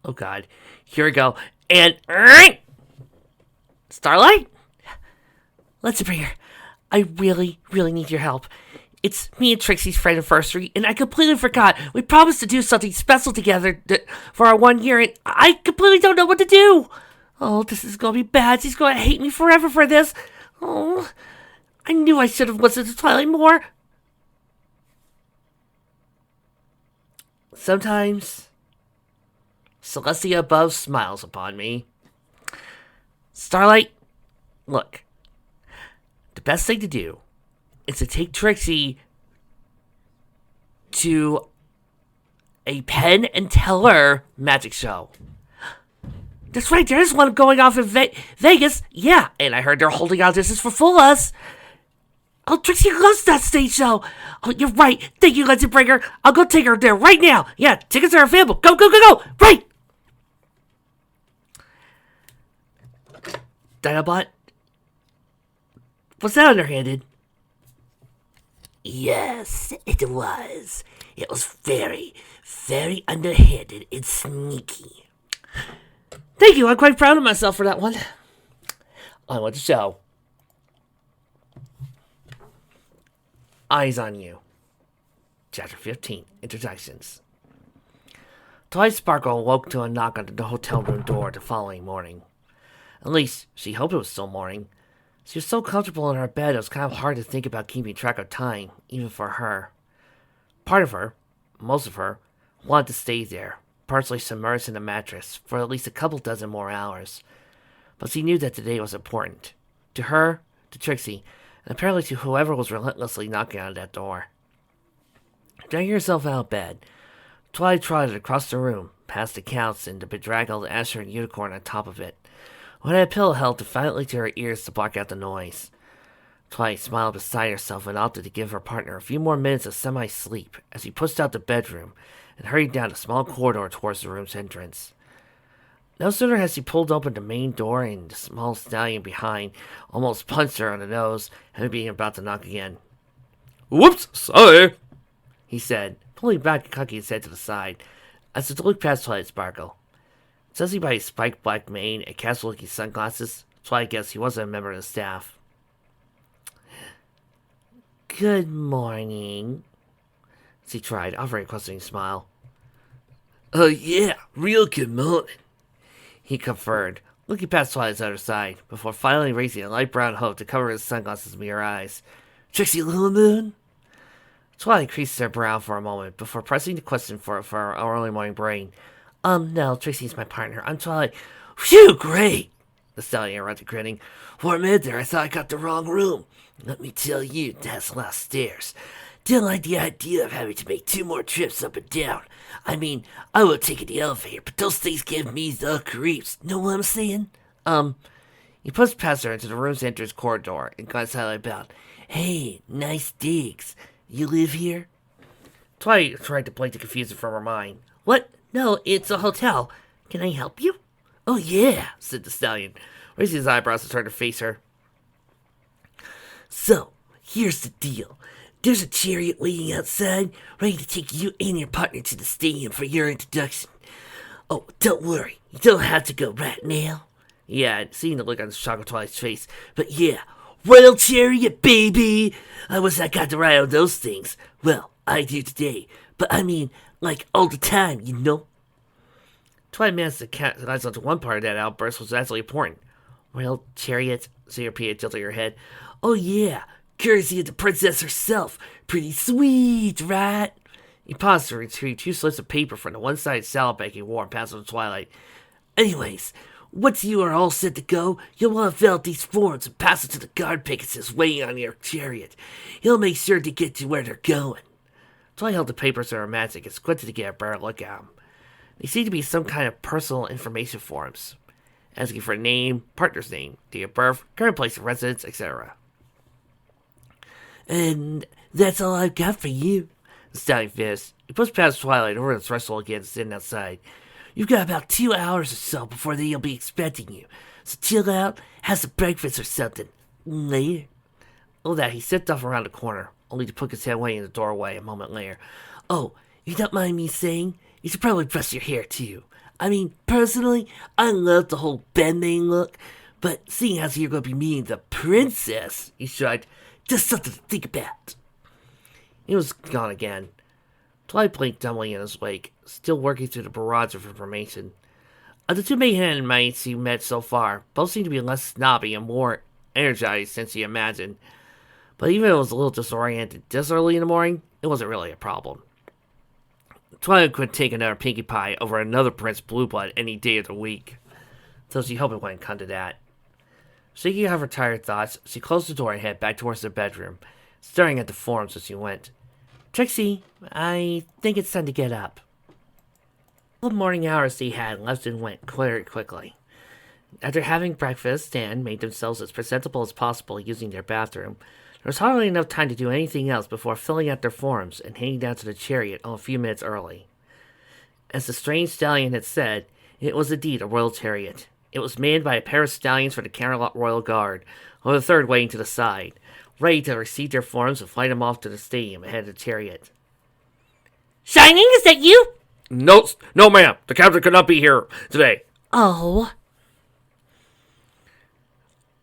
Oh God. Here we go. And Starlight? Let's bring her. I really, really need your help. It's me and Trixie's friend anniversary, and I completely forgot. We promised to do something special together for our 1 year, and I completely don't know what to do. Oh, this is gonna be bad. She's gonna hate me forever for this. Oh, I knew I should have listened to Twilight more. Sometimes, Celestia above smiles upon me. Starlight, look. The best thing to do is to take Trixie to a Penn and Teller magic show. That's right, there's one going off in Vegas. Yeah, and I heard they're holding auditions for Full Us. Oh, Trixie loves that stage show. Oh, you're right. Thank you, Let's Bring Her. I'll go take her there right now. Yeah, tickets are available. Go, go, go, go. Right. Dinobot, was that underhanded? Yes, it was. It was very, very underhanded and sneaky. Thank you. I'm quite proud of myself for that one. On with the show. Eyes on You. Chapter 15. Introductions. Twilight Sparkle woke to a knock on the hotel room door the following morning. At least, she hoped it was still morning. She was so comfortable in her bed it was kind of hard to think about keeping track of time, even for her. Part of her, most of her, wanted to stay there, partially submerged in the mattress, for at least a couple dozen more hours. But she knew that today was important. To her, to Trixie, and apparently to whoever was relentlessly knocking on that door. Dragging herself out of bed, Twilight trotted across the room, past the couch and the bedraggled Asher and Unicorn on top of it, who had a pillow held defiantly to her ears to block out the noise. Twilight smiled beside herself and opted to give her partner a few more minutes of semi-sleep as he pushed out the bedroom and hurried down a small corridor towards the room's entrance. No sooner had she pulled open the main door and the small stallion behind almost punched her on the nose and being about to knock again. "Whoops, sorry," he said, pulling back and cocking his head to the side as he looked past Twilight Sparkle. Judging by his spiked black mane and casual-looking sunglasses, Twilight guessed he wasn't a member of the staff. "Good morning," she tried, offering a questioning smile. "Oh yeah, real good morning," he conferred, looking past Twilight's other side, before finally raising a light brown hood to cover his sunglasses' mirror eyes. "Trixie Lilimoon?" Twilight creased her brow for a moment, before pressing the question for her early morning brain. No, Trixie's my partner. I'm Twilight." "Phew, great!" the stallion interrupted, grinning. "For a minute there, I thought I got the wrong room. Let me tell you, that's a lot of stairs. Didn't like the idea of having to make 2 more trips up and down. I mean, I would take the elevator, but those things give me the creeps. Know what I'm saying?" He pushed past her into the room's entrance corridor and glanced Twilight about. "Hey, nice digs. You live here?" Twilight tried to blink the confusion from her mind. "What? No, it's a hotel. Can I help you?" "Oh, yeah," said the stallion, raising his eyebrows to turn to face her. "So, here's the deal. There's a chariot waiting outside, ready to take you and your partner to the stadium for your introduction. Oh, don't worry. You don't have to go right now." Yeah, seeing the look on shock of Twilight's face. "But yeah, royal chariot, baby! I wish I got to ride on those things. Well, I do today. But I mean, like all the time, you know?" Twilight managed to capitalize onto one part of that outburst, which was actually important. "Royal chariot," she repeated, tilting her head. "Oh yeah, courtesy of the princess herself. Pretty sweet, right?" He paused to retrieve 2 slips of paper from the one-sided salad bag he wore and passed them to Twilight. "Anyways, once you are all set to go, you'll want to fill out these forms and pass it to the guard Pegasus waiting on your chariot. He'll make sure to get to where they're going." Twilight held the papers in her magic and squinted to get a better look at them. They seemed to be some kind of personal information forms, asking for a name, partner's name, date of birth, current place of residence, etc. "And that's all I've got for you," the stallion finished. He pushed past Twilight over the threshold again, sitting outside. "You've got about 2 hours or so before they'll be expecting you. So chill out, have some breakfast or something. Later." All that, he stepped off around the corner, only to poke his head away in the doorway a moment later. "Oh, if you don't mind me saying, you should probably brush your hair too. I mean, personally, I love the whole Benmain look, but seeing as you're going to be meeting the princess, he shrugged, just something to think about. He was gone again. Twilight blinked dumbly in his wake, still working through the barrage of information. Of the two main mates he met so far, both seemed to be less snobby and more energized than he imagined. But even if it was a little disoriented this early in the morning, it wasn't really a problem. Twilight could take another Pinkie Pie over another Prince Blueblood any day of the week, so she hoped it wouldn't come to that. Shaking off her tired thoughts, she closed the door and headed back towards her bedroom, staring at the forms as she went. Trixie, I think it's time to get up. The morning hours they had left and went very quickly. After having breakfast and made themselves as presentable as possible using their bathroom, there was hardly enough time to do anything else before filling out their forms and heading down to the chariot a few minutes early. As the strange stallion had said, it was indeed a royal chariot. It was manned by a pair of stallions for the Camelot Royal Guard, with a third waiting to the side, ready to receive their forms and fly them off to the stadium ahead of the chariot. Shining, is that you? No, ma'am. The captain could not be here today. Oh.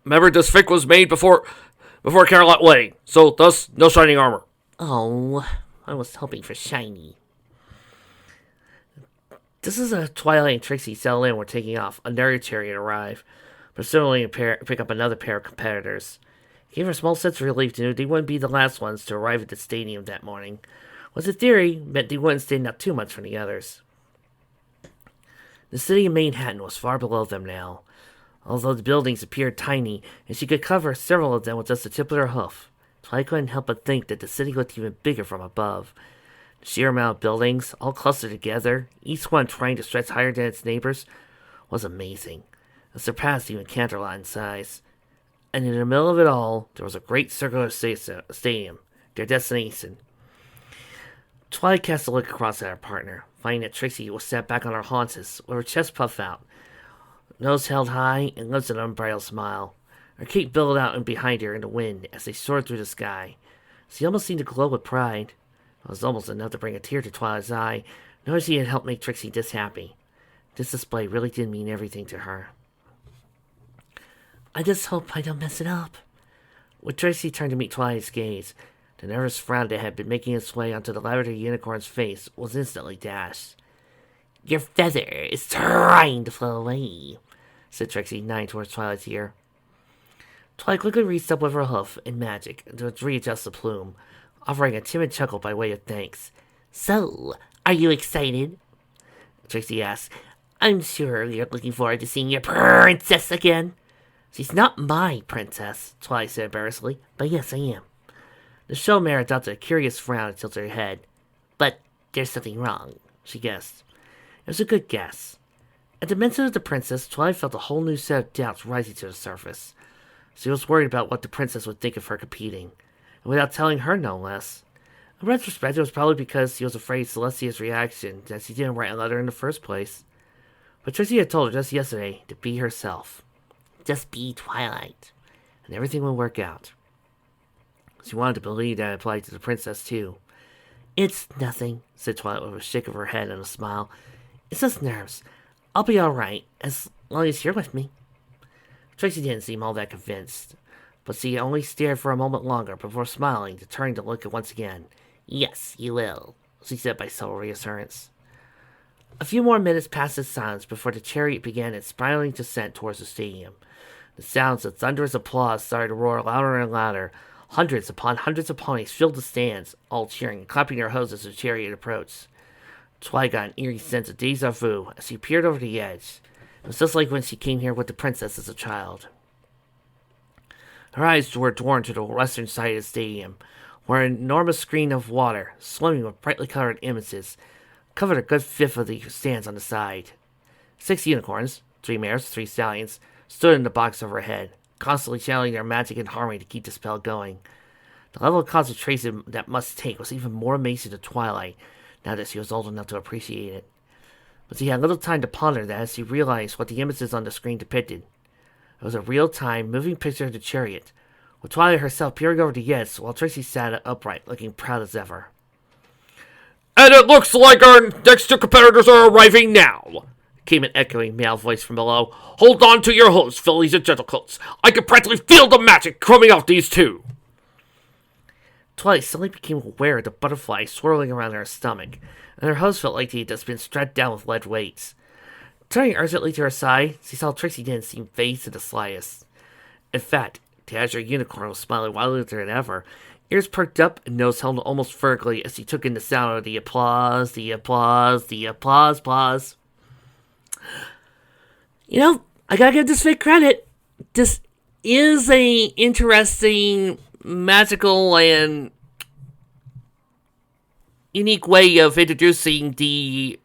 Remember, this fic was made before Camelot wedding, so thus no shining armor. Oh, I was hoping for shiny. Just as Twilight and Trixie settle in, were taking off. Another chariot arrived, presumably to pick up another pair of competitors. It gave her a small sense of relief to know they wouldn't be the last ones to arrive at the stadium that morning, which in theory meant they wouldn't stand out too much from the others. The city of Manhattan was far below them now, although the buildings appeared tiny, and she could cover several of them with just the tip of her hoof. Twilight couldn't help but think that the city looked even bigger from above. The sheer amount of buildings, all clustered together, each one trying to stretch higher than its neighbors, was amazing. It surpassed even Canterlot in size. And in the middle of it all, there was a great circular stadium, their destination. Twilight cast a look across at her partner, finding that Trixie was sat back on her haunches, with her chest puffed out, nose held high, and lips an unbridled smile. Her cape billowed out and behind her in the wind as they soared through the sky. She almost seemed to glow with pride. It was almost enough to bring a tear to Twilight's eye, knowing she had helped make Trixie this happy. This display really did mean everything to her. I just hope I don't mess it up. When Trixie turned to meet Twilight's gaze, the nervous frown that had been making its way onto the lavender unicorn's face was instantly dashed. Your feather is trying to flow away, said Trixie, nodding towards Twilight's ear. Twilight quickly reached up with her hoof and magic to readjust the plume, offering a timid chuckle by way of thanks. So, are you excited? Trixie asked. I'm sure you're looking forward to seeing your princess again. She's not my princess, Twilight said embarrassedly, but yes, I am. The show mare adopted a curious frown and tilted her head. But there's something wrong, she guessed. It was a good guess. At the mention of the princess, Twilight felt a whole new set of doubts rising to the surface. She was worried about what the princess would think of her competing, and without telling her no less. In retrospect, it was probably because she was afraid of Celestia's reaction that she didn't write a letter in the first place. But Trixie had told her just yesterday to be herself. Just be Twilight, and everything will work out. She wanted to believe that it applied to the princess, too. It's nothing, said Twilight with a shake of her head and a smile. It's just nerves. I'll be all right, as long as you're with me. Trixie didn't seem all that convinced, but she only stared for a moment longer before smiling to turn to look at once again. Yes, you will, she said by subtle reassurance. A few more minutes passed in silence before the chariot began its spiraling descent towards the stadium. The sounds of thunderous applause started to roar louder and louder. Hundreds upon hundreds of ponies filled the stands, all cheering and clapping their hoses as the chariot approached. Twilight got an eerie sense of deja vu as she peered over the edge. It was just like when she came here with the princess as a child. Her eyes were drawn to the western side of the stadium, where an enormous screen of water, swimming with brightly colored images, covered a good fifth of the stands on the side. 6 unicorns, 3 mares, 3 stallions, stood in the box overhead, constantly channeling their magic and harmony to keep the spell going. The level of concentration that must take was even more amazing to Twilight, now that she was old enough to appreciate it. But she had little time to ponder that as she realized what the images on the screen depicted. It was a real-time, moving picture of the chariot, with Twilight herself peering over the edge while Trixie sat upright, looking proud as ever. And it looks like our next 2 competitors are arriving now. came an echoing male voice from below. Hold on to your hooves, fillies and gentlecoats. I can practically feel the magic coming off these two. Twilight suddenly became aware of the butterfly swirling around her stomach, and her hose felt like they had just been strapped down with lead weights. Turning urgently to her side, she saw Trixie didn't seem fazed in the slightest. In fact, the azure unicorn was smiling wilder than ever, ears perked up and nose held almost vertically as he took in the sound of the applause, the applause, the applause. You know, I gotta give this Fic credit. This is a interesting, magical, and unique way of introducing the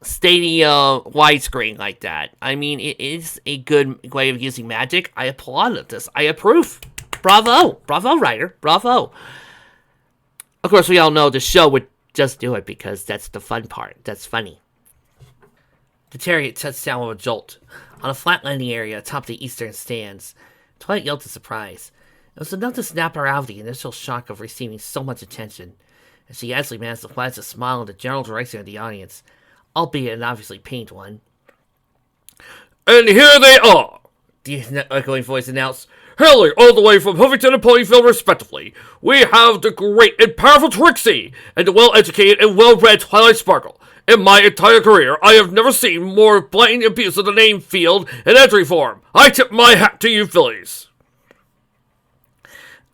Stadia widescreen like that. I mean, it is a good way of using magic. I applaud this. I approve. Bravo, writer. Bravo. Of course, we all know the show would just do it because that's the fun part. That's funny. The chariot touched down with a jolt on a flat landing area atop the eastern stands. Twilight yelled in surprise. It was enough to snap her out of the initial shock of receiving so much attention, and she actually managed to flash a smile in the general direction of the audience, albeit an obviously pained one. And here they are, The echoing voice announced. hailing all the way from Huffington and Ponyville respectively. We have the great and powerful Trixie, and the well-educated and well-read Twilight Sparkle. In my entire career, I have never seen more blatant abuse of the name, field, and entry form. I tip my hat to you fillies.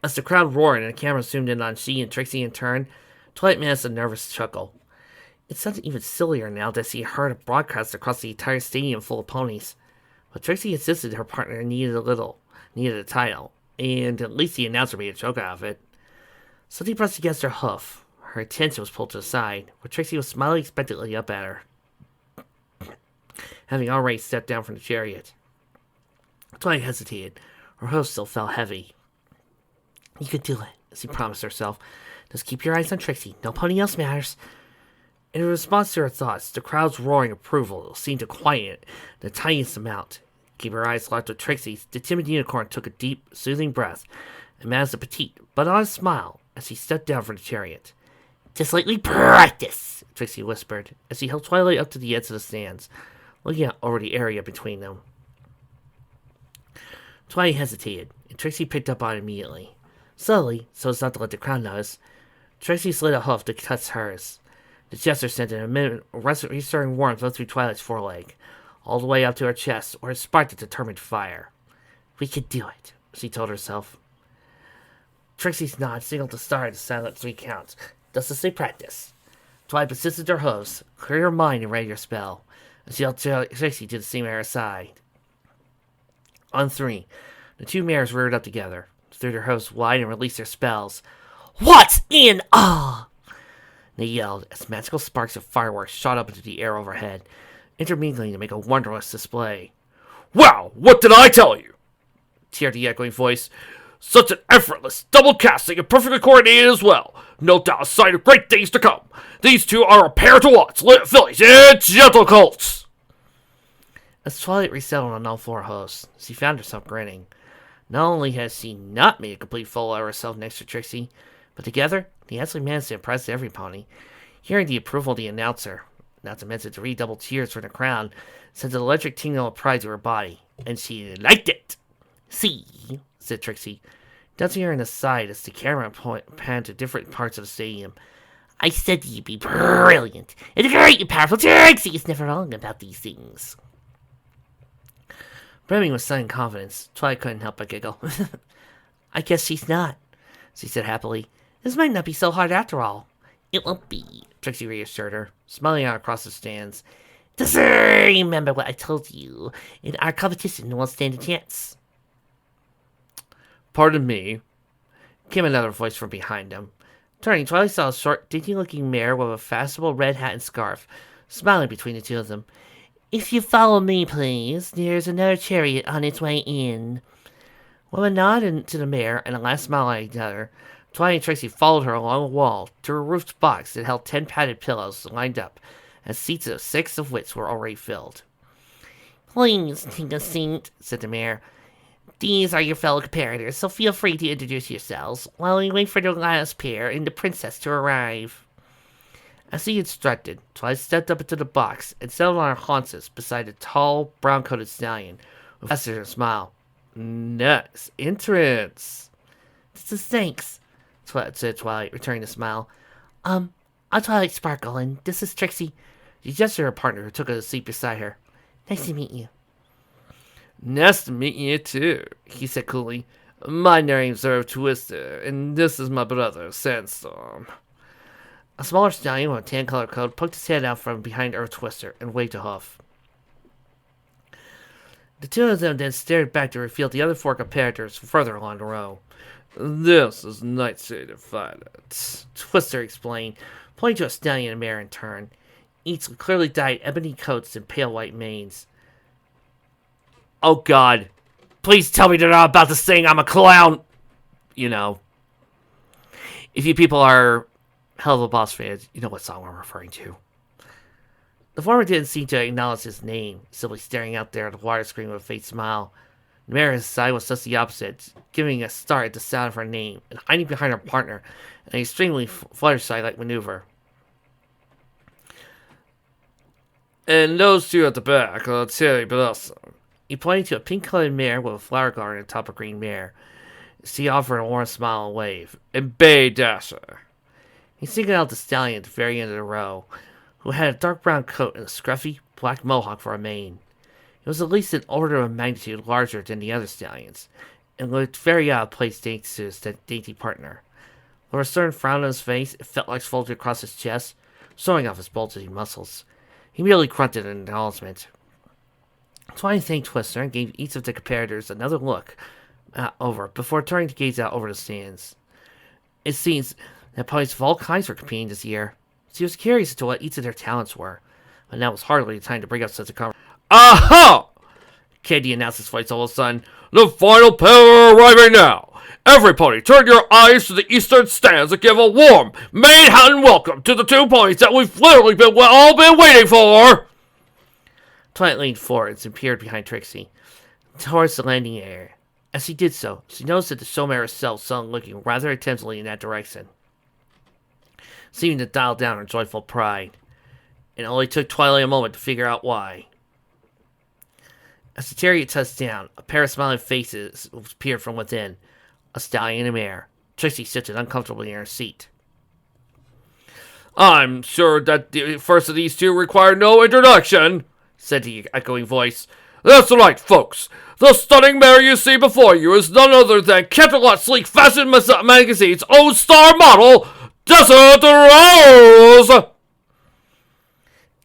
As the crowd roared and the camera zoomed in on she and Trixie in turn, Twilight managed a nervous chuckle. It sounded even sillier now that she heard a broadcast across the entire stadium full of ponies. But Trixie insisted her partner needed a title, and at least the announcer made a joke out of it. Something brushed against her hoof. Her attention was pulled to the side, where Trixie was smiling expectantly up at her, having already stepped down from the chariot. Twilight hesitated. Her hoof still felt heavy. You can do it, she promised herself. Just keep your eyes on Trixie. No pony else matters. In response to her thoughts, the crowd's roaring approval seemed to quiet the tiniest amount. Keep her eyes locked with Trixie's, the timid unicorn took a deep, soothing breath and managed a petite but honest smile as he stepped down from the chariot. Just like we practice, Trixie whispered as he held Twilight up to the edge of the stands, looking out over the area between them. Twilight hesitated, and Trixie picked up on it immediately. Subtly, so as not to let the crowd notice, Trixie slid a hoof to touch hers. The gesture sent an immense, restoring warmth up through Twilight's foreleg, all the way up to her chest, where it sparked a determined fire. We can do it, she told herself. Trixie's nod signaled the start of the silent 3 counts, just as they practiced. Twilight persisted her hooves, cleared her mind, and ready her spell, and she held Trixie to the same at her side. On 3, the two mares reared up together, threw their hooves wide, and released their spells. What's in awe? They yelled as magical sparks of fireworks shot up into the air overhead, intermingling to make a wondrous display. Wow, what did I tell you? Cheered the echoing voice. Such an effortless double casting and perfectly coordinated as well. No doubt a sign of great things to come. These two are a pair to watch, lit fillies and gentle colts. As Twilight resettled on all 4 hooves, she found herself grinning. Not only had she not made a complete fool of herself next to Trixie, but together, they actually managed to impress every pony. Hearing the approval of the announcer, not to mention the redoubled cheers from the crowd, sent an electric tingle of pride to her body, and she liked it. See, said Trixie, dancing her in the side as the camera panned to different parts of the stadium. I said you'd be brilliant, and the great and powerful Trixie is never wrong about these things. Brimming with sudden confidence, Twilight couldn't help but giggle. I guess she's not, she said happily. This might not be so hard after all. It won't be, Trixie reassured her, smiling out across the stands. Just remember what I told you. In our competition, won't stand a chance. Pardon me, came another voice from behind him. Turning, Twilight saw a short, dainty-looking mare with a fashionable red hat and scarf, smiling between the two of them. If you follow me, please, there's another chariot on its way in. With a nod to the mare and a last smile at each other, Twilight and Trixie followed her along a wall to a roofed box that held 10 padded pillows lined up, and seats of 6 of which were already filled. Please take a seat, said the mare. These are your fellow competitors, so feel free to introduce yourselves while we wait for the last pair and the princess to arrive. As he instructed, Twilight stepped up into the box and settled on her haunches beside a tall, brown-coated stallion with a smile. Nice entrance. This is thanks, Said Twilight, returning the smile. I'm Twilight Sparkle, and this is Trixie. She gestured to her partner, who took a seat beside her. Nice to meet you. Nice to meet you, too, he said coolly. My name's Earth Twister, and this is my brother, Sandstorm. A smaller stallion with a tan-colored coat poked his head out from behind Earth Twister and waved a hoof. The two of them then stared back to reveal the other four competitors further along the row. This is Nightshade Violet, Twister explained, pointing to a stallion and mare in turn, each with clearly dyed ebony coats and pale white manes. Oh God, please tell me they're not about to sing I'm a Clown! You know. If you people are Hell of a Boss fans, you know what song I'm referring to. The former didn't seem to acknowledge his name, simply staring out there at the water screen with a faint smile. The mare at his side was just the opposite, giving a start at the sound of her name and hiding behind her partner in an extremely Fluttershy-like maneuver. And those two at the back are Cherry Blossom. He pointed to a pink-colored mare with a flower garden atop a green mare. She offered a warm smile and wave. And Bay Dasher. He singled out the stallion at the very end of the row, who had a dark brown coat and a scruffy black mohawk for a mane. It was at least an order of magnitude larger than the other stallions, and looked very out of place thanks to his dainty partner. With a stern frown on his face, it felt like folded across his chest, showing off his bulging muscles. He merely grunted in acknowledgement. Twilight thanked Twister and gave each of the competitors another look over before turning to gaze out over the stands. It seems that ponies of all kinds were competing this year. She was curious as to what each of their talents were, but now was hardly the time to bring up such a conversation. Aha! Candy announced his voice all of a sudden. The final pair are arriving now. Everybody, turn your eyes to the eastern stands and give a warm Manhattan welcome to the two ponies that we've literally all been waiting for. Twilight leaned forward and peered behind Trixie, towards the landing area. As she did so, she noticed that the showmare herself saw looking rather intensely in that direction, seeming to dial down her joyful pride. It only took Twilight a moment to figure out why. As the chariot touched down, a pair of smiling faces appeared from within, a stallion and a mare. Trixie shifted uncomfortably in her seat. I'm sure that the first of these two require no introduction, said the echoing voice. That's right, folks. The stunning mare you see before you is none other than Canterlot Sleek Fashion Magazine's own star model, Desert Rose!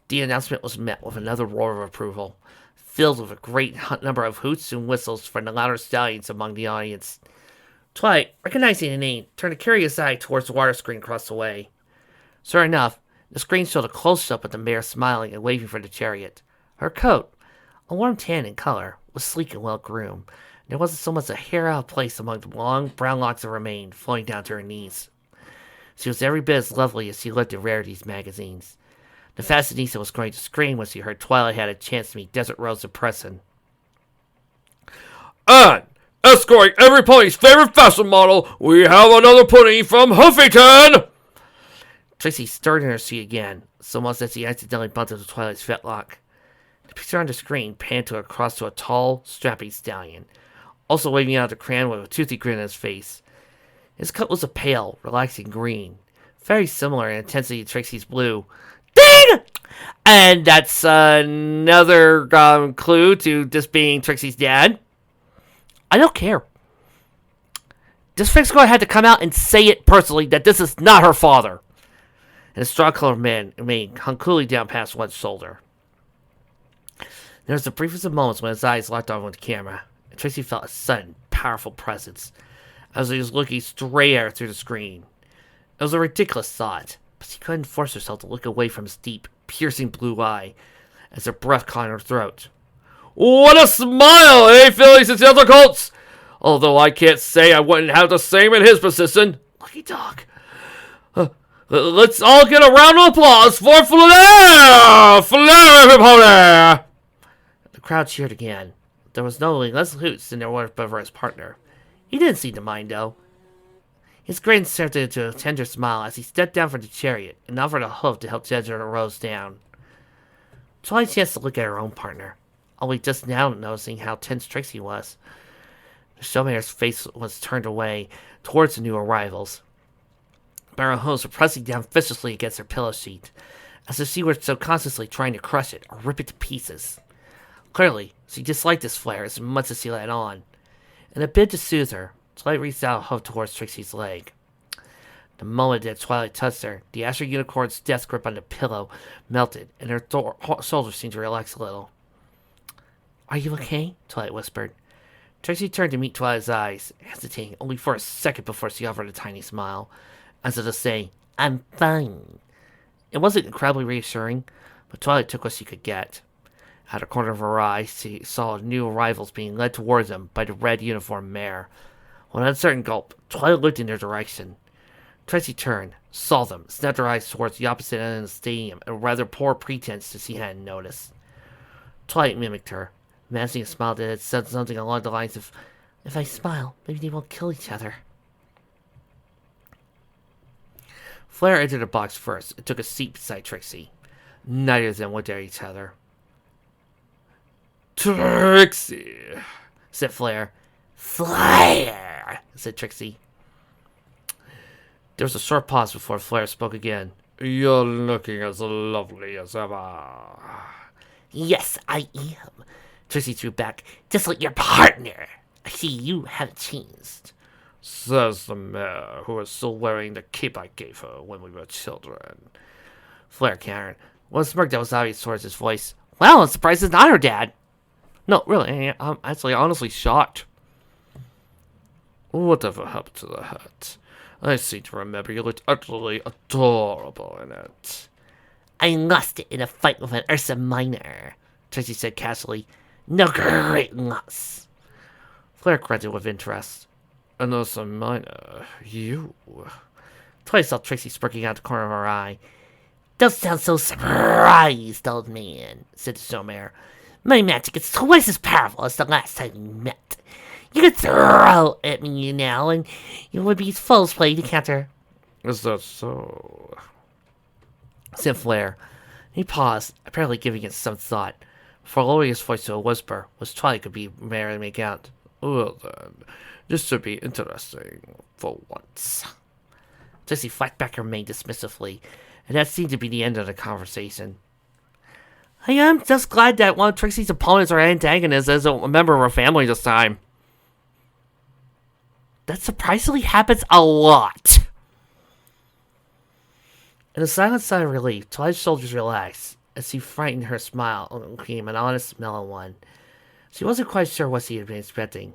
The announcement was met with another roar of approval, filled with a great number of hoots and whistles from the louder stallions among the audience. Twilight, recognizing the name, turned a curious eye towards the water screen across the way. Sure enough, the screen showed a close-up of the mare smiling and waving for the chariot. Her coat, a warm tan in color, was sleek and well-groomed. There wasn't so much a hair out of place among the long brown locks of her mane flowing down to her knees. She was every bit as lovely as she looked in Rarities magazines. The fashionista was going to scream when she heard Twilight had a chance to meet Desert Rose in person. And, escorting every pony's favorite fashion model, we have another pony from Huffington! Trixie stirred in her seat again, so much that she accidentally bumped into Twilight's fetlock. The picture on the screen panned to across to a tall, strapping stallion, also waving out of the crayon with a toothy grin on his face. His coat was a pale, relaxing green, very similar in intensity to Trixie's blue. Ding! And that's another clue to this being Trixie's dad. I don't care. This fix girl had to come out and say it personally that this is not her father. And a straw-colored man hung coolly down past one's shoulder. There was the briefest of moments when his eyes locked on with the camera, and Trixie felt a sudden, powerful presence as he was looking straight at her through the screen. It was a ridiculous thought, but she couldn't force herself to look away from his deep, piercing blue eye as her breath caught in her throat. What a smile, eh, Phillies and Colts? Although I can't say I wouldn't have the same in his position. Lucky dog. Let's all get a round of applause for Flair! Flair, everybody! The crowd cheered again. There was no less hoots than there were for his partner. He didn't seem to mind, though. His grin turned into a tender smile as he stepped down from the chariot and offered a hoof to help Ginger Rose down. Twilight chanced to look at her own partner, only just now noticing how tense Trixie was. The showmare's face was turned away towards the new arrivals, but her hose were pressing down viciously against her pillow sheet, as if she were subconsciously trying to crush it or rip it to pieces. Clearly, she disliked this flare as much as she let on. In a bid to soothe her, Twilight reached out a hoof towards Trixie's leg. The moment that Twilight touched her, the Astro Unicorn's death grip on the pillow melted, and her shoulders seemed to relax a little. "Are you okay?" Twilight whispered. Trixie turned to meet Twilight's eyes, hesitating only for a second before she offered a tiny smile, as if to say, "I'm fine." It wasn't incredibly reassuring, but Twilight took what she could get. Out of the corner of her eye, she saw new arrivals being led towards them by the red uniformed mare. With an uncertain gulp, Twilight looked in their direction. Trixie turned, saw them, snapped her eyes towards the opposite end of the stadium, and rather poor pretense that she hadn't noticed. Twilight mimicked her, managing a smile that had said something along the lines of, "If I smile, maybe they won't kill each other." Flare entered the box first and took a seat beside Trixie. Neither of them looked at each other. Trixie, said Flare. "Flare," said Trixie. There was a short pause before Flare spoke again. "You're looking as lovely as ever." "Yes, I am," Trixie threw back. "Just like your partner. I see you haven't changed," says the mare, who is still wearing the cape I gave her when we were children. Flare countered, with a smirk that was obvious towards his voice. "Well, I'm surprised it's not her dad." "No, really, I'm actually honestly shocked." "Whatever happened to the hat? I seem to remember you looked utterly adorable in it." "I lost it in a fight with an Ursa Minor," Trixie said casually. "No great loss." Flare grunted with interest. "An Ursa Minor? You?" Twilight saw Trixie smirking out the corner of her eye. "Don't sound so surprised, old man," said the showmare. "My magic is twice as powerful as the last time we met. You could throw at me now, and it would be fool's play to counter." "Is that so?" said Flare. He paused, apparently giving it some thought, before lowering his voice to a whisper, which Twilight could be barely make out. "Well then, this should be interesting, for once." Trixie flapped back her mane dismissively, and that seemed to be the end of the conversation. "I am just glad that one of Trixie's opponents or antagonists is a member of her family this time." "That surprisingly happens a lot." In a silent sigh of relief, Twilight's shoulders relaxed as she frightened her smile became an honest, mellow one. She wasn't quite sure what she had been expecting.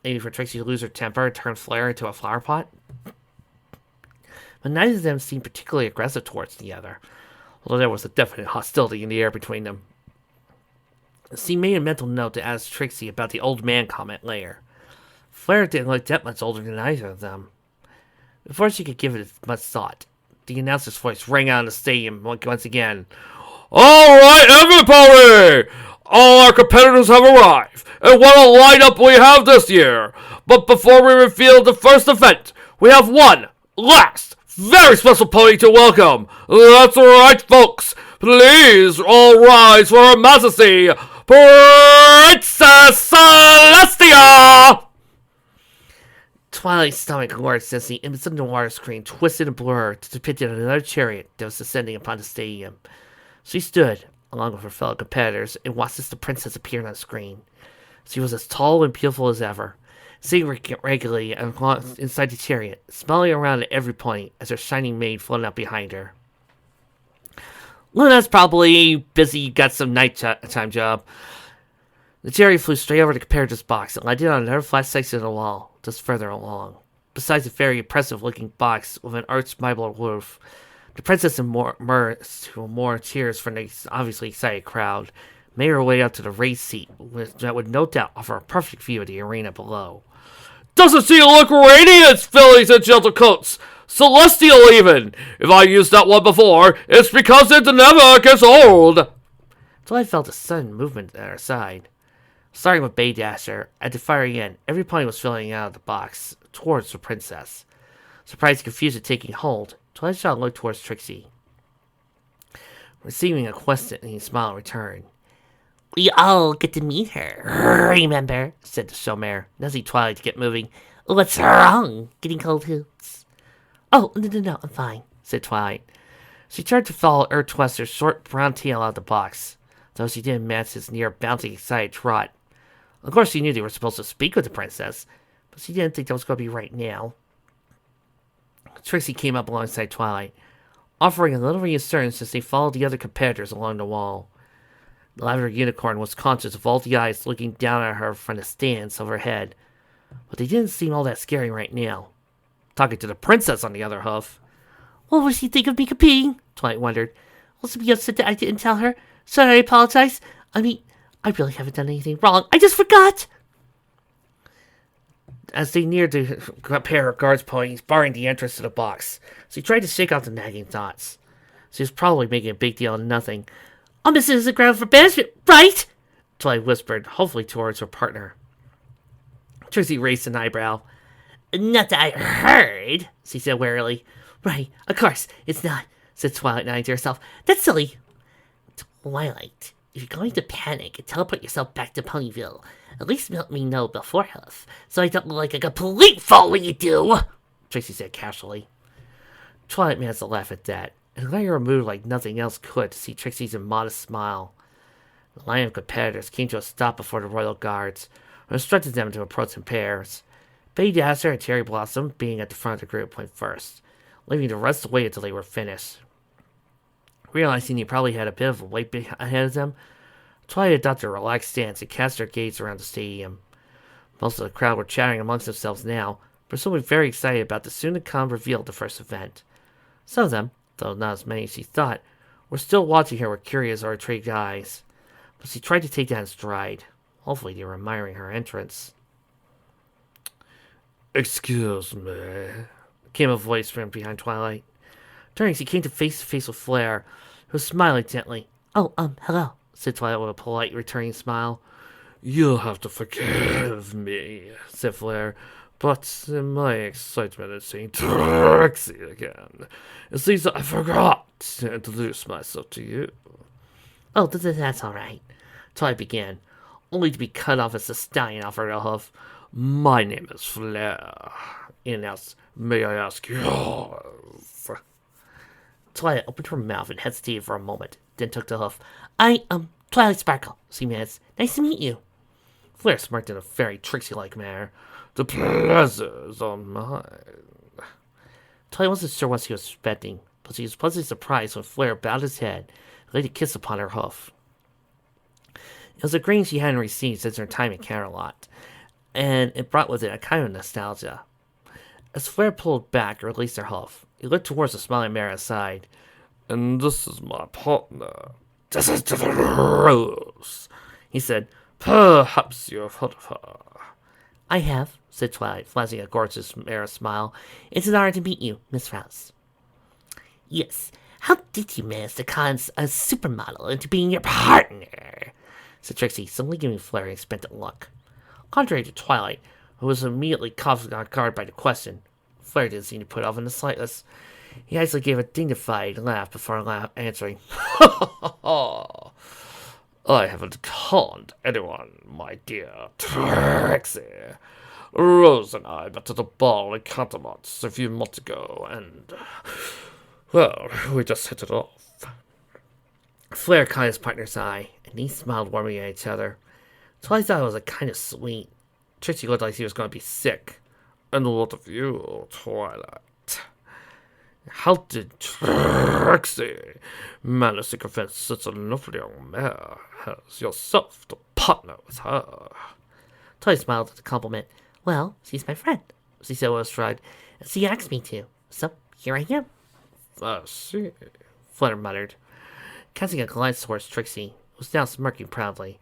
Maybe for Trixie to lose her temper and turn Flare into a flower pot? But neither of them seemed particularly aggressive towards the other, although there was a definite hostility in the air between them. She made a mental note to ask Trixie about the old man comment later. Flare didn't look that much older than either of them. Before she could give it much thought, the announcer's voice rang out in the stadium once again. "All right, everybody! All our competitors have arrived, and what a lineup we have this year! But before we reveal the first event, we have one last, very special pony to welcome. That's right, folks. Please all rise for Her Majesty, Princess Celestia!" Twilight's stomach lurched as the image on the water screen twisted and blurred to depict another chariot that was descending upon the stadium. She stood, along with her fellow competitors, and watched as the princess appeared on the screen. She was as tall and beautiful as ever, sitting regularly inside the chariot, smiling around at every point as her shining maid floated up behind her. "Luna's probably busy, got some nighttime job." The chariot flew straight over the competitor's box and landed on another flat section of the wall, just further along. Besides a very impressive-looking box with an arched marble roof, the princess and more cheers from the obviously excited crowd made her way up to the raised seat, that would no doubt offer a perfect view of the arena below. "Doesn't she look radiant, fillies and gentlecoats? Celestial, even! If I used that one before, it's because it never gets old!" Twilight felt a sudden movement at her side. Starting with Bay Dasher, at the far end, every pony was filling out of the box towards the princess. Surprised and confused at taking hold, Twilight saw and looked towards Trixie. Receiving a questioning smile in return. We all get to meet her, remember? Said the showmare, nudging Twilight to get moving. What's wrong? Getting cold hoots? Oh, no, I'm fine, said Twilight. She turned to follow Earth-Twister's short brown tail out of the box, though she didn't match his near bouncing, excited trot. Of course, she knew they were supposed to speak with the princess, but she didn't think that was going to be right now. Trixie came up alongside Twilight, offering a little reassurance as they followed the other competitors along the wall. The lavender unicorn was conscious of all the eyes looking down at her from the stands overhead, but they didn't seem all that scary right now. Talking to the princess on the other hoof. What would she think of me competing? Twilight wondered. Will she be upset that I didn't tell her? Should I apologize? I mean, I really haven't done anything wrong. I just forgot! As they neared the pair of guards ponies barring the entrance to the box, she tried to shake off the nagging thoughts. She was probably making a big deal out of nothing. I'm missing the ground for banishment, right? Twilight whispered, hopefully towards her partner. Trixie raised an eyebrow. Not that I heard, she said warily. Right, of course, it's not, said Twilight, nodding to herself. That's silly. Twilight, if you're going to panic and teleport yourself back to Ponyville, at least let me know beforehand, so I don't look like a complete fool when you do, Trixie said casually. Twilight managed to laugh at that, and let her move like nothing else could to see Trixie's immodest smile. The line of competitors came to a stop before the royal guards, and instructed them to approach in pairs. Betty Dasher and Cherry Blossom being at the front of the group went first, leaving the rest to wait until they were finished. Realizing he probably had a bit of a wait ahead of them, Twilight adopted a relaxed stance and cast her gaze around the stadium. Most of the crowd were chattering amongst themselves now, presumably very excited about the soon-to-come reveal of the first event. Some of them, though not as many as she thought, were still watching her with curious or intrigued eyes, but she tried to take that in stride. Hopefully they were admiring her entrance. "Excuse me," came a voice from behind Twilight. Turning, she came to face with Flare, who was smiling gently. Oh, hello, said Twilight with a polite returning smile. "You'll have to forgive me," said Flare, "but in my excitement at seeing Trixie again, it seems that I forgot to introduce myself to you." Oh, that's all right, Twilight began, only to be cut off as the stallion offered a hoof. "My name is Flare," he announced. "May I ask yours?" Twilight opened her mouth and hesitated for a moment, then took the hoof. Twilight Sparkle, she announced. "Nice to meet you." Flare smirked in a very Trixie-like manner. "The pleasure is all mine." Twilight wasn't sure what she was expecting, but she was pleasantly surprised when Flare bowed his head and laid a kiss upon her hoof. It was a greeting she hadn't received since her time in Camelot, and it brought with it a kind of nostalgia. As Flare pulled back and released her hoof, he looked towards the smiling mare aside. "And this is my partner. This is Rose," he said. "Perhaps you have heard of her." "I have," said Twilight, flashing a gorgeous mare smile. "It's an honor to meet you, Miss Rose." "Yes, how did you manage to con a supermodel into being your partner?" said Trixie, suddenly giving Flare an expectant look. Contrary to Twilight, who was immediately caught off guard by the question, Flare didn't seem to put off in the slightest. He actually gave a dignified laugh before answering. "I haven't conned anyone, my dear Trixie. Rose and I met at a ball in Cantermot a few months ago, and, well, we just hit it off." Flare caught his partner's eye, and they smiled warmly at each other. Twilight thought it was a kind of sweet. Trixie looked like she was going to be sick. "And what of you, Twilight? How did Trixie manage to convince such a lovely young mare as yourself to partner with her?" Twilight smiled at the compliment. "Well, she's my friend," she said with a shrug, "and she asked me to, so here I am." "I see," Flare muttered, casting a glance towards Trixie, who was now smirking proudly.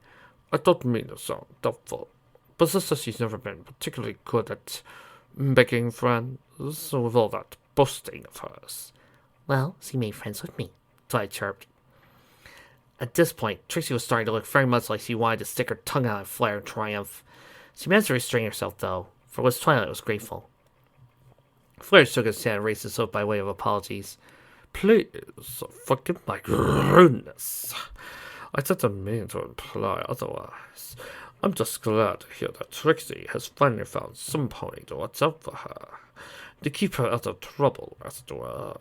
"I don't mean to sound doubtful, but sister, she's never been particularly good at making friends, so with all that boasting of hers." "Well, she made friends with me," Twilight chirped. At this point, Trixie was starting to look very much like she wanted to stick her tongue out at Flare in triumph. She managed to restrain herself, though, for which Twilight was grateful. Flare shook his hand and raised his hook by way of apologies. Please, forgive my rudeness. I didn't mean to imply otherwise. I'm just glad to hear that Trixie has finally found some pony to watch out for her, to keep her out of trouble, as it were.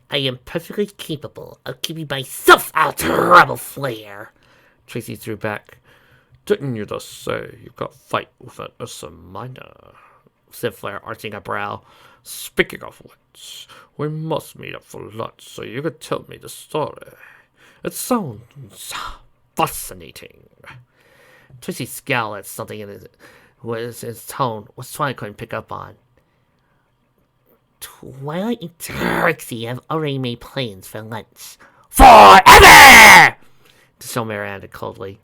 I am perfectly capable of keeping myself out of trouble, Flare. Trixie threw back. Didn't you just say you got fight with an Ursa Minor? Said Flare, arching a brow. Speaking of which, we must meet up for lunch so you can tell me the story. It sounds fascinating. Trixie scowled at something in his tone, which Twilight couldn't pick up on. Twilight and Trixie have already made plans for lunch. Forever! Somare added coldly.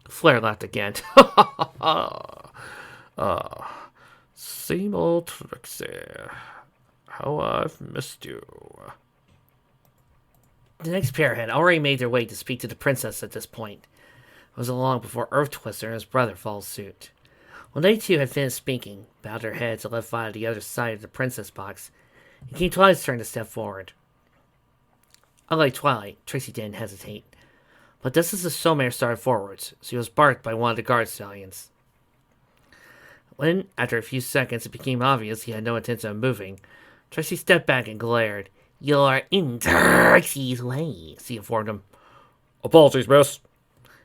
Flare laughed again. Same old Trixie. How I've missed you. The next pair had already made their way to speak to the princess at this point. It was long before Earth Twister and his brother followed suit. When they two had finished speaking, bowed their heads and left via the other side of the princess box, it came Twilight's turn to step forward. Unlike Twilight, Trixie didn't hesitate. But just as the Somare started forwards, she was barked by one of the guard stallions. When, after a few seconds, it became obvious he had no intention of moving, Trixie stepped back and glared. You're in Trixie's way, she informed him. Apologies, miss,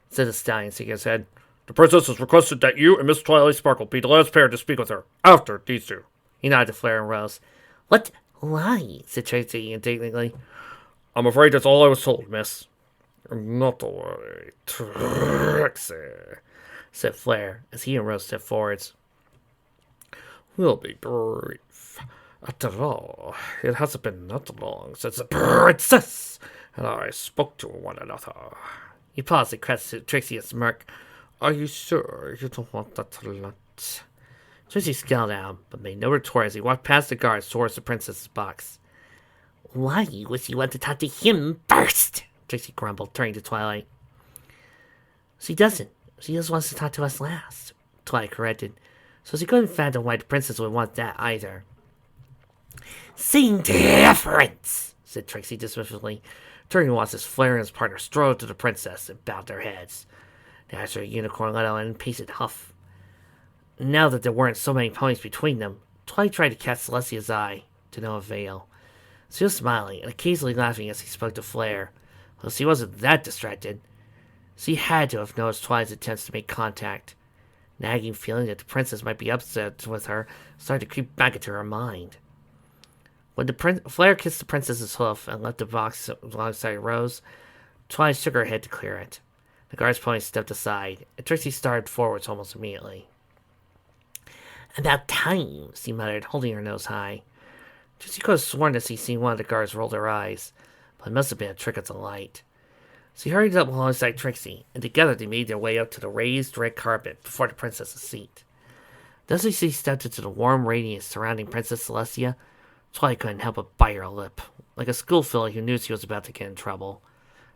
said the stallion, shaking his head. The princess has requested that you and Miss Twilight Sparkle be the last pair to speak with her, after these two. He nodded to Flare and rose. What? Why? Said Trixie indignantly. I'm afraid that's all I was told, miss. Not to worry, Trixie, said Flare, as he and Rose stepped forwards. We'll be brief. After all, it hasn't been that long since the princess and I spoke to one another. He paused and crested Trixie a smirk. Are you sure you don't want that lunch? Trixie scowled at him, but made no retort as he walked past the guards towards the princess's box. Why would you want to talk to him first? Trixie grumbled, turning to Twilight. She doesn't. She just wants to talk to us last, Twilight corrected, so she couldn't fathom why the princess would want that either. Same difference, said Trixie dismissively, turning to watch as Flare and his partner strode to the princess and bowed their heads. They asked her a unicorn let out an impatient huff. Now that there weren't so many ponies between them, Twilight tried to catch Celestia's eye, to no avail. She was smiling and occasionally laughing as he spoke to Flare, though she wasn't that distracted. She had to have noticed Twilight's attempts to make contact. Nagging feeling that the princess might be upset with her started to creep back into her mind. When Flare kissed the princess's hoof and left the box alongside Rose, Twilight shook her head to clear it. The guard's pony stepped aside, and Trixie started forwards almost immediately. About time, she muttered, holding her nose high. Trixie could have sworn that she'd seen one of the guards roll their eyes, but it must have been a trick of the light. She hurried up alongside Trixie, and together they made their way up to the raised red carpet before the princess's seat. Just as she stepped into the warm radiance surrounding Princess Celestia, Twilight couldn't help but bite her lip, like a schoolfellow who knew she was about to get in trouble.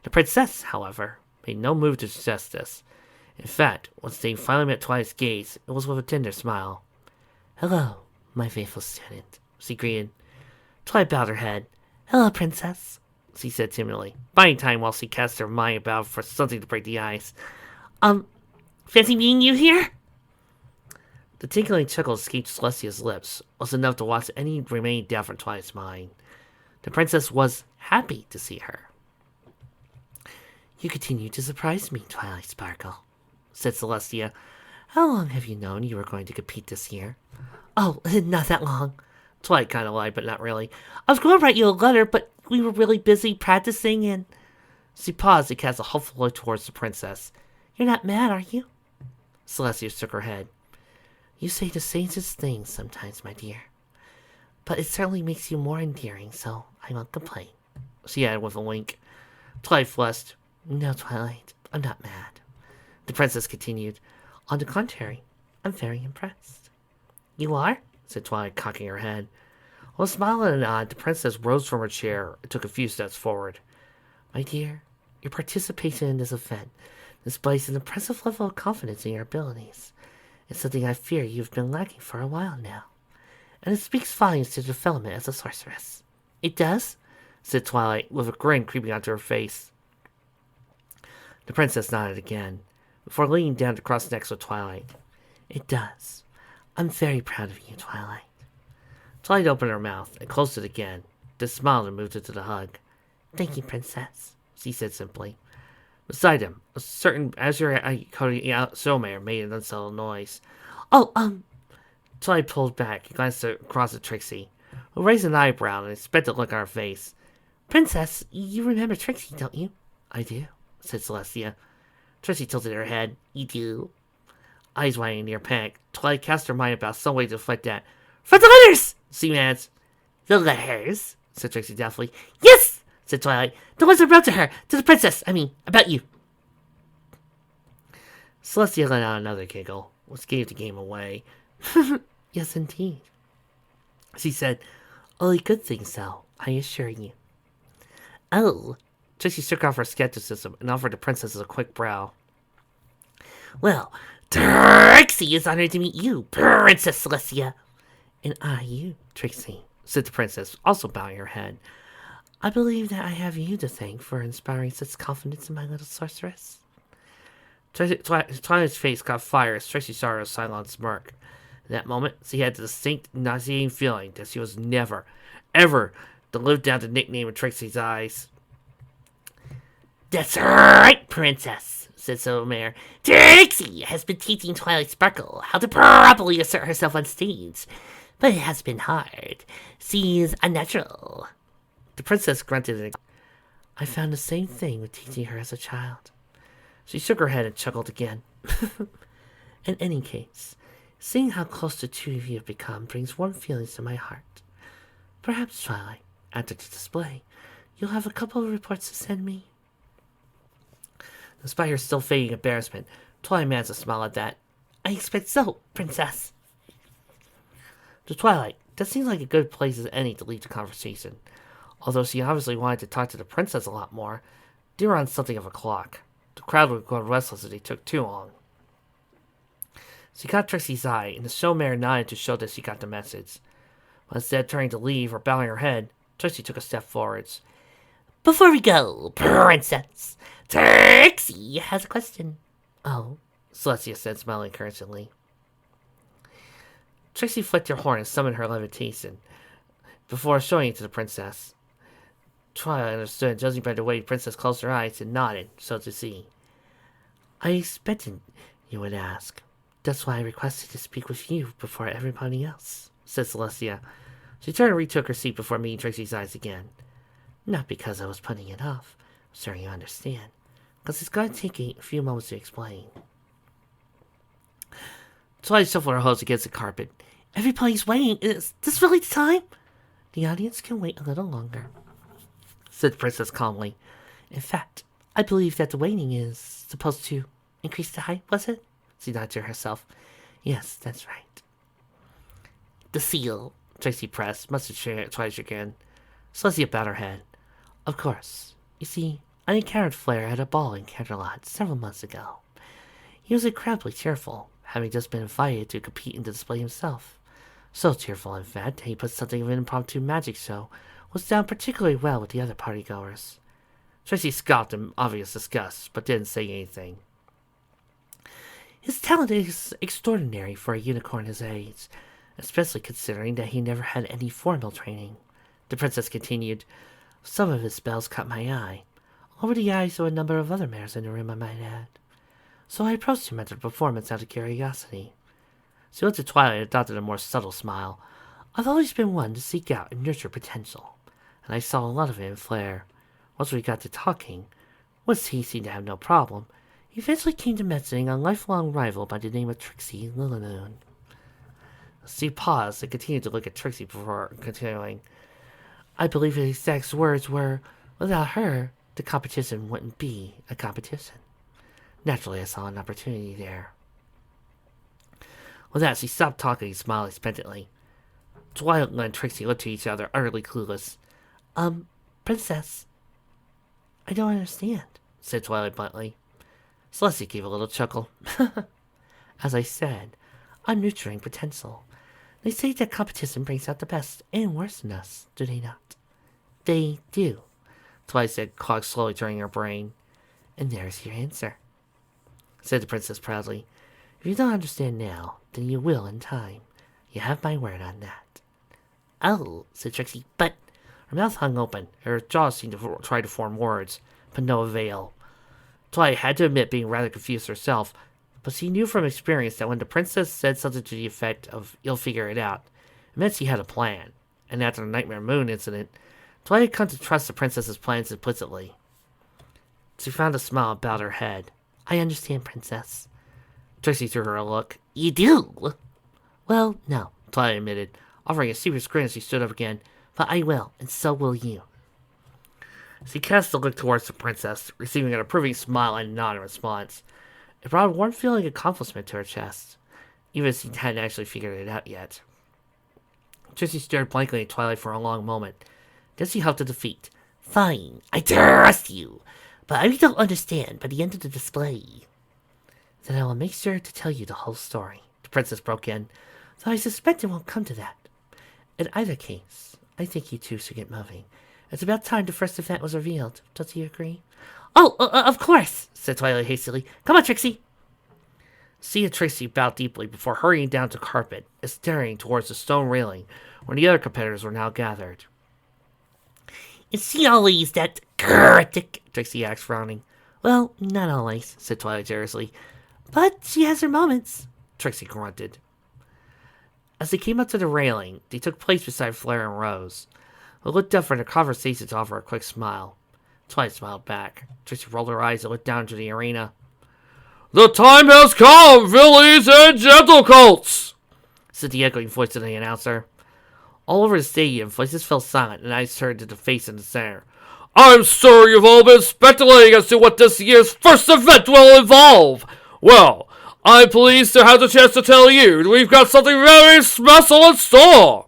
The princess, however, made no move to suggest this. In fact, once they finally met Twilight's gaze, it was with a tender smile. Hello, my faithful student, she greeted. Twilight bowed her head. Hello, princess, she said timidly, buying time while she cast her mind about for something to break the ice. Fancy meeting you here? The tinkling chuckle escaped Celestia's lips was enough to wash any remaining doubt from Twilight's mind. The princess was happy to see her. You continue to surprise me, Twilight Sparkle, said Celestia. How long have you known you were going to compete this year? Oh, not that long. Twilight kind of lied, but not really. I was going to write you a letter, but we were really busy practicing and... She paused and cast a hopeful look towards the princess. You're not mad, are you? Celestia shook her head. You say the strangest things sometimes, my dear. But it certainly makes you more endearing, so I won't complain, she added with a wink. Twilight flushed. No, Twilight, I'm not mad. The princess continued. On the contrary, I'm very impressed. You are? Said Twilight, cocking her head. With a smile and a nod, the princess rose from her chair and took a few steps forward. My dear, your participation in this event displays an impressive level of confidence in your abilities. It's something I fear you've been lacking for a while now. and it speaks volumes to the development as a sorceress. It does? Said Twilight, with a grin creeping onto her face. The princess nodded again, before leaning down to cross necks with Twilight. It does. I'm very proud of you, Twilight. Twilight opened her mouth and closed it again, then smiled and moved into the hug. Thank you, Princess, she said simply. Beside him, a certain azure Cody Soulmare made an unsettled noise. Oh, Twilight pulled back and glanced across at Trixie, who raised an eyebrow and expected a look on her face. Princess, you remember Trixie, don't you? I do, said Celestia. Trixie tilted her head. You do? Eyes widening near panic, Twilight cast her mind about some way to deflect that. For the letters! She adds. The letters? Said Trixie doubtfully. Yes! Said Twilight. The ones I wrote to her. To the princess. I mean, about you. Celestia let out another giggle, which gave the game away. Yes, indeed. She said, only good things, though, I assure you. Oh. Trixie shook off her skepticism and offered the princess a quick brow. Well, Trixie is honored to meet you, Princess Celestia. And I you, Trixie, said the princess, also bowing her head. I believe that I have you to thank for inspiring such confidence in my little sorceress. Twilight's face caught fire as Trixie saw her silent smirk. In that moment, she had the distinct, nauseating feeling that she was never, ever to live down the nickname in Trixie's eyes. That's right, Princess, said Soulmare. Trixie has been teaching Twilight Sparkle how to properly assert herself on stage, but it has been hard. She's unnatural. The princess grunted and I found the same thing with teaching her as a child. She shook her head and chuckled again. In any case, seeing how close the two of you have become brings warm feelings to my heart. Perhaps, Twilight, after the display, you'll have a couple of reports to send me. Despite her still fading embarrassment, Twilight managed to smile at that. I expect so, Princess. To Twilight, that seemed like a good place as any to leave the conversation. Although she obviously wanted to talk to the princess a lot more, they were on something of a clock. The crowd would go restless if they took too long. She caught Trixie's eye, and the Soulmare nodded to show that she got the message. But instead of turning to leave or bowing her head, Trixie took a step forwards. Before we go, Princess, Trixie has a question. Oh, Celestia said, smiling encouragingly. Trixie flicked her horn and summoned her levitation, before showing it to the princess. Twilight understood, judging by the way the princess closed her eyes and nodded, so to see. I expected you would ask. That's why I requested to speak with you before everybody else, said Celestia. She turned and retook her seat before meeting Trixie's eyes again. Not because I was putting it off, I'm sure you understand, because it's going to take a few moments to explain. Twilight shuffled her hose against the carpet. Everybody's waiting. Is this really the time? The audience can wait a little longer, said the princess calmly. In fact, I believe that the waiting is supposed to increase the height, was it? She nodded to herself. Yes, that's right. The seal, Trixie pressed, much to Twilight's chagrin. Celestia bowed her head. Of course. You see, I encountered Flare at a ball in Canterlot several months ago. He was incredibly cheerful, having just been invited to compete in the display himself. So cheerful, in fact, that he put something of an impromptu magic show was down particularly well with the other partygoers. Trixie scoffed in obvious disgust, but didn't say anything. His talent is extraordinary for a unicorn his age, especially considering that he never had any formal training. The princess continued. Some of his spells caught my eye, over the eyes of a number of other mares in the room, I might add. So I approached him at the performance out of curiosity. She looked at Twilight and adopted a more subtle smile. I've always been one to seek out and nurture potential, and I saw a lot of it in Flare. Once we got to talking, which he seemed to have no problem, he eventually came to mentioning a lifelong rival by the name of Trixie Lilimoon. She paused and continued to look at Trixie before continuing. I believe his exact words were, without her, the competition wouldn't be a competition. Naturally, I saw an opportunity there. With that, she stopped talking and smiled expectantly. Twilight and Trixie looked at each other, utterly clueless. Princess, I don't understand, said Twilight bluntly. Celestia gave a little chuckle. As I said, I'm nurturing potential. They say that competition brings out the best and worst in us, do they not? They do, Twilight said, clock slowly turning her brain. And there's your answer, said the princess proudly. If you don't understand now, then you will in time. You have my word on that. Oh, said Trixie, but... Her mouth hung open. Her jaws seemed to try to form words, but no avail. Twilight had to admit being rather confused herself, but she knew from experience that when the princess said something to the effect of, "You'll figure it out," it meant she had a plan. And after the Nightmare Moon incident, Twilight had come to trust the princess's plans implicitly. She found a smile about her head. I understand, Princess. Trixie threw her a look. You do? Well, no, Twilight admitted, offering a serious grin as she stood up again. But I will, and so will you. She cast a look towards the princess, receiving an approving smile and nod in response. It brought a warm feeling of accomplishment to her chest, even if she hadn't actually figured it out yet. Trixie stared blankly at Twilight for a long moment. Then she helped to defeat. Fine, I trust you, but I don't understand by the end of the display. Then I will make sure to tell you the whole story, the princess broke in, though I suspect it won't come to that. In either case, I think you two should get moving. It's about time the first event was revealed. Don't you agree? Oh, of course, said Twilight hastily. Come on, Trixie. She and Trixie bowed deeply before hurrying down to carpet and staring towards the stone railing where the other competitors were now gathered. Is she always that critic? Trixie asked, frowning. Well, not always, said Twilight seriously. But she has her moments, Trixie grunted. As they came up to the railing, they took place beside Flare and Rose, who looked up for their conversation to offer a quick smile. Twilight smiled back. Trixie rolled her eyes and looked down into the arena. The time has come, fillies and gentle colts, said the echoing voice of the announcer. All over the stadium, voices fell silent and eyes turned to the face in the center. I'm sure you've all been speculating as to what this year's first event will involve. Well, I'm pleased to have the chance to tell you we've got something very special in store.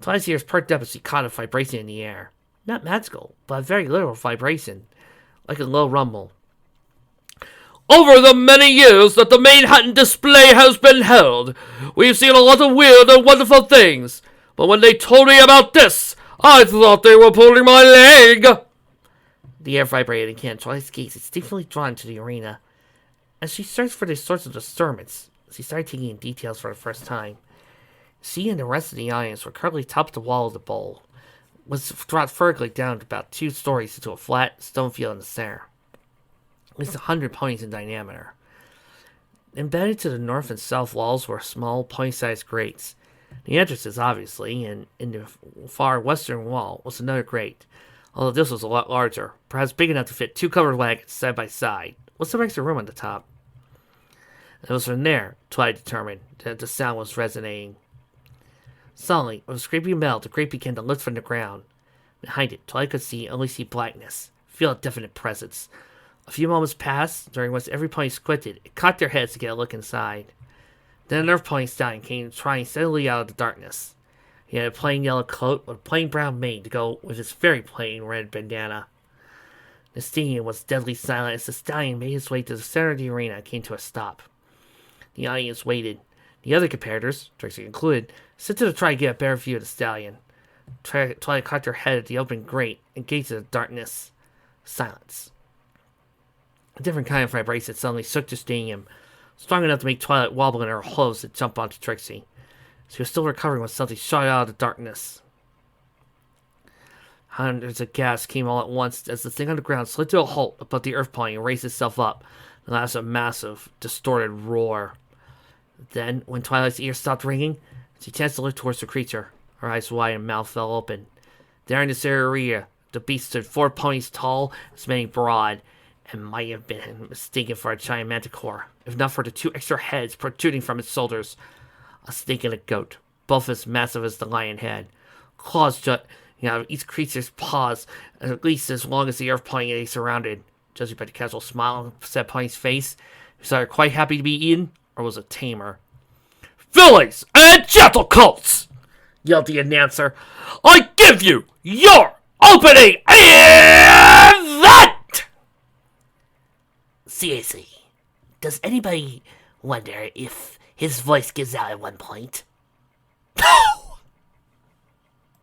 Twilight's ears perked up as she caught a vibration in the air. Not magical, but a very literal vibration, like a low rumble. Over the many years that the Manhattan display has been held, we've seen a lot of weird and wonderful things. But when they told me about this, I thought they were pulling my leg. The air vibrated again. Twilight's gaze is deeply drawn to the arena. As she searched for these sorts of disturbance, she started taking in details for the first time. She and the rest of the audience were currently atop the wall of the bowl, was dropped vertically down to about 2 stories into a flat stone field in the center. At least 100 ponies in diameter. Embedded to the north and south walls were small, pony-sized grates. The entrances, obviously, and in the far western wall was another grate, although this was a lot larger, perhaps big enough to fit 2 covered wagons side by side, with some extra room on the top. It was from there, Twilight determined, that the sound was resonating. Suddenly, with a scraping metal, the grate began to lift from the ground. Behind it, Twilight could only see blackness, feel a definite presence. A few moments passed, during which every pony squinted and cocked their heads to get a look inside. Then another pony stallion came trotting steadily out of the darkness. He had a plain yellow coat with a plain brown mane to go with his very plain red bandana. The stadium was deadly silent as the stallion made his way to the center of the arena and came to a stop. The audience waited. The other competitors, Trixie included, stood to try to get a better view of the stallion. Twilight cocked her head at the open grate and gazed at the darkness. Silence. A different kind of vibration suddenly shook the stadium, strong enough to make Twilight wobble in her hooves and jump onto Trixie. She was still recovering when something shot out of the darkness. Hundreds of gasps came all at once as the thing on the ground slid to a halt above the earth pony and raised itself up, and left a massive, distorted roar. Then, when Twilight's ears stopped ringing, she chanced to look towards the creature. Her eyes wide and mouth fell open. There in this area, the beast stood 4 ponies tall, as many broad, and might have been mistaken for a giant manticore, if not for the 2 extra heads protruding from its shoulders. A snake and a goat, both as massive as the lion head. Claws jutting out of each creature's paws, at least as long as the earth pony they surrounded. Judging by the casual smile on the said pony's face, he was either quite happy to be eaten, or was a tamer. Fillies and gentle colts! Yelled the announcer. I give you your opening event! Seriously, does anybody wonder if his voice gives out at one point?